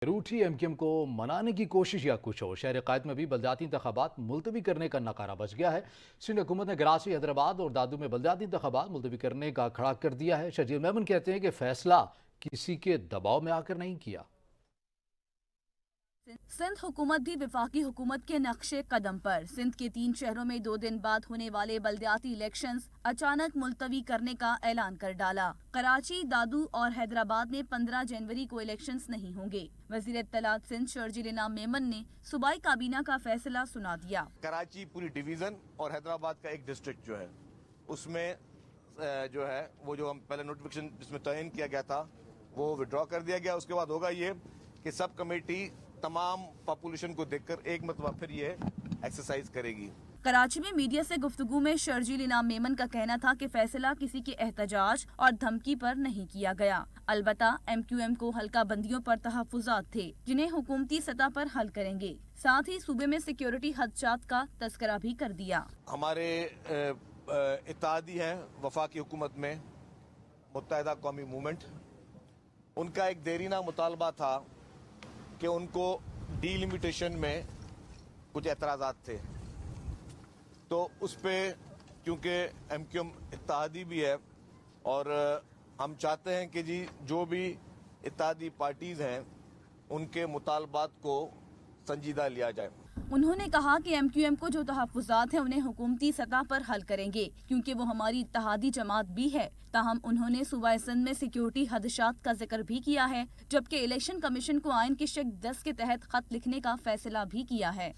रूठी एमक्यूएम को मनाने की कोशिश या कुछ हो, शहर कायद में भी बलदियाती इंतखाबात मुलतवी करने का नकारा बच गया है। सिंध हुकूमत ने कराची, हैदराबाद और दादू में बलदियाती इंतखाबात मुलतवी करने का खड़ा कर दिया है। शर्जील मेमन कहते हैं कि फैसला किसी के दबाव में आकर नहीं किया। सिंध हुकूमत भी वफाकी हुकूमत के नक्शे कदम पर सिंध के 3 शहरों में 2 दिन बाद होने वाले बल्दियाती इलेक्शंस अचानक मुलतवी करने का ऐलान कर डाला। कराची, दादू और हैदराबाद में 15 जनवरी को इलेक्शंस नहीं होंगे। वजीर इत्तलात सिंध शर्जील इनाम मेमन ने सूबाई काबीना का फैसला सुना दिया। कराची पूरी डिवीजन और हैदराबाद का एक डिस्ट्रिक्ट जो है उसमें जो है वो जो हम पहले नोटिफिकेशन जिसमें तयन किया गया था वो विड्रॉ कर दिया गया। उसके बाद होगा ये कि सब कमेटी तमाम पॉपुलेशन को देखकर एक मरतबा फिर ये एक्सरसाइज करेगी। कराची में मीडिया से गुफ्तगू में शर्जील इनाम मेमन का कहना था कि फैसला किसी के एहतजाज और धमकी पर नहीं किया गया। अलबत्ता एमक्यूएम को हल्का बंदियों पर तहफुजात थे जिन्हें हुकूमती सतह पर हल करेंगे। साथ ही सूबे में सिक्योरिटी खदशात का तस्करा भी कर दिया। हमारे इत्तेहादी हैं वफाकी हुकूमत में मुत्तहिदा कौमी मूवमेंट, उनका एक देरीना मुतालबा था कि उनको डीलिमिटेशन में कुछ एतराज़ात थे, तो उस पे क्योंकि एमक्यूएम इत्तेहादी भी है और हम चाहते हैं कि जी जो भी इत्तेहादी पार्टीज़ हैं उनके मुतालबात को संजीदा लिया जाए। उन्होंने कहा कि एमक्यूएम को जो तहफुजात हैं उन्हें हुकूमती सतह पर हल करेंगे क्योंकि वो हमारी इत्तेहादी जमात भी है। ताहम उन्होंने सूबा सिंध में सिक्योरिटी खदशात का जिक्र भी किया है, जबकि इलेक्शन कमीशन को आइन की शिक 10 के तहत खत लिखने का फैसला भी किया है।